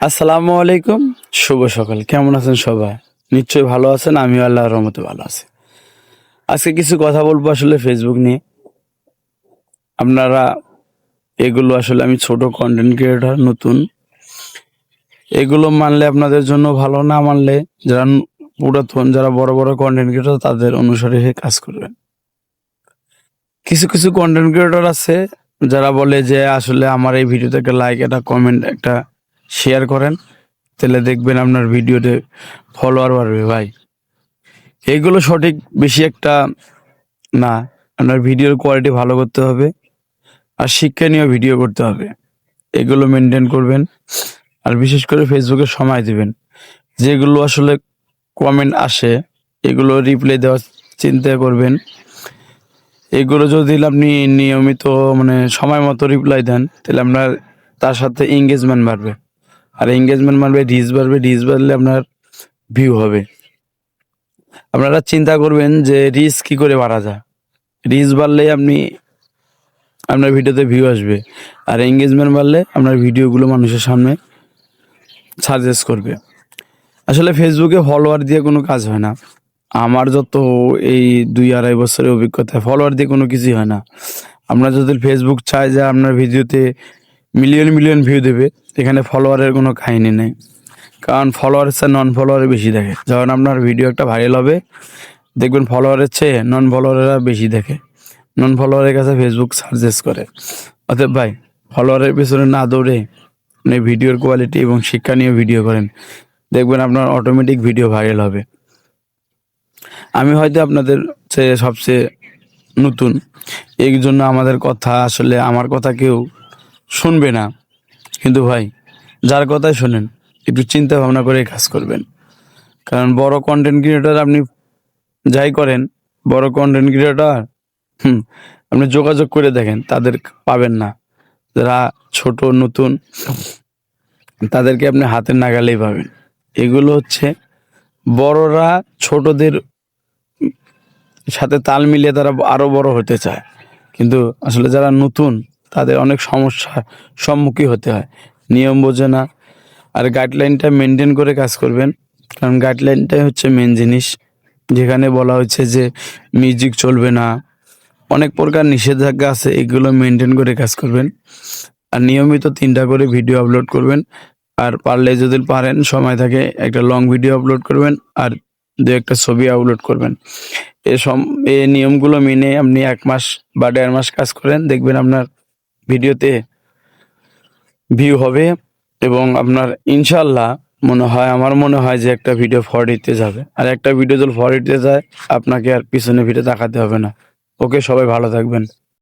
আসসালামু আলাইকুম। শুভ সকাল। কেমন আছেন সবাই? নিশ্চয়ই ভালো আছেন। আমিও আল্লাহর রহমতে ভালো আছি। আজকে কিছু কথা বলবো আসলে ফেসবুক নিয়ে। আপনারা এগুলো আসলে আমি ছোট কন্টেন্ট ক্রিয়েটর নতুন। এগুলো মানলে আপনাদের জন্য ভালো, না মানলে যারা পুরাতন যারা বড় বড় কন্টেন্ট ক্রিয়েটর তাদের অনুসারে হয়ে কাজ করবেন। কিছু কিছু কন্টেন্ট ক্রিয়েটর আছে যারা বলে যে আসলে আমার এই ভিডিওতে একটা লাইক, একটা কমেন্ট, একটা শেয়ার করেন, তাহলে দেখবেন আপনার ভিডিওতে ফলোয়ার বাড়বে। ভাই, এইগুলো সঠিক বেশি একটা না। আপনার ভিডিওর কোয়ালিটি ভালো করতে হবে আর শিক্ষণীয় ভিডিও করতে হবে। এগুলো মেনটেন করবেন। আর বিশেষ করে ফেসবুকে সময় দিবেন। যেগুলো আসলে কমেন্ট আসে এগুলো রিপ্লাই দেওয়ার চিন্তা করবেন। এগুলো যদি আপনি নিয়মিত সময় মতো রিপ্লাই দেন, তাহলে আপনার তার সাথে এঙ্গেজমেন্ট বাড়বে। আর এঙ্গেজমেন্ট বাড়বে, রিচ বাড়বে, রিচ বাড়লে আপনার ভিউ হবে। আপনারা চিন্তা করবেন যে রিচ কি করে বাড়া যায়। রিচ বাড়লেই আপনার ভিডিওতে ভিউ আসবে, আর এঙ্গেজমেন্ট বাড়লে আপনার ভিডিওগুলো মানুষের সামনে সাজেস্ট করবে। আসলে ফেসবুকে ফলোয়ার দিয়ে কোনো কাজ হয় না। আমার যত এই 2-2.5 বছরের অভিজ্ঞতায় ফলোয়ার দিয়ে কোনো কিছুই হয় না। আপনার যদি ফেসবুক চায় যে আপনার ভিডিওতে মিলিয়ন মিলিয়ন ভিউ দেবে, এখানে ফলোয়ারের কোনো কাহিনী নেই। কারণ ফলোয়ারের চেয়ে নন ফলোয়ারে বেশি দেখে। যখন আপনার ভিডিও একটা ভাইরাল হবে, দেখবেন ফলোয়ারের চেয়ে নন ফলোয়ারেরা বেশি দেখে। নন ফলোয়ারের কাছে ফেসবুক সাজেস্ট করে। অতএব ভাই, ফলোয়ারের পেছনে না দৌড়ে আপনি ভিডিওর কোয়ালিটি এবং শিক্ষণীয় ভিডিও করেন, দেখবেন আপনার অটোমেটিক ভিডিও ভাইরাল হবে। আমি হয়তো আপনাদের চেয়ে সবচেয়ে নতুন, এই জন্য আমার কথা কেউ শুনবে না। কিন্তু ভাই, যার কথাই শোনেন একটু চিন্তা ভাবনা করে কাজ করবেন। কারণ বড় কন্টেন্ট ক্রিয়েটর আপনি যাই করেন, বড় কন্টেন্ট ক্রিয়েটর আপনি যোগাযোগ করে দেখেন, তাদের পাবেন না। যারা ছোট নতুন তাদেরকে আপনি হাতের নাগালেই পাবেন। এগুলো হচ্ছে বড়রা ছোটদের সাথে তাল মিলিয়ে তারা আরো বড় হতে চায়, কিন্তু আসলে যারা নতুন তাদের অনেক সমস্যার সম্মুখীন হতে হয়। নিয়ম বোঝে না। আর গাইডলাইনটা মেনটেন করে কাজ করবেন। কারণ গাইডলাইনটাই হচ্ছে মেন জিনিস। যেখানে বলা হচ্ছে যে মিউজিক চলবে না, অনেক প্রকার নিষেধাজ্ঞা আছে, এগুলো মেনটেন করে কাজ করবেন। আর নিয়মিত 3টা করে ভিডিও আপলোড করবেন। আর পারলে যদি পারেন সময় থাকে একটা লং ভিডিও আপলোড করবেন, আর 2-1টা ছবি আপলোড করবেন। এই নিয়মগুলো মেনে আপনি 1 মাস বা 1.5 মাস কাজ করেন, দেখবেন আপনার ভিডিওতে ভিউ হবে। এবং আপনার ইনশাল্লাহ আমার মনে হয় যে একটা ভিডিও ফরওয়ার্ডে যাবে। আর একটা ভিডিও যদি ফরওয়ার্ডে যায়, আপনাকে আর পিছনে ভিডিও তাকাতে হবে না। ওকে, সবাই ভালো থাকবেন।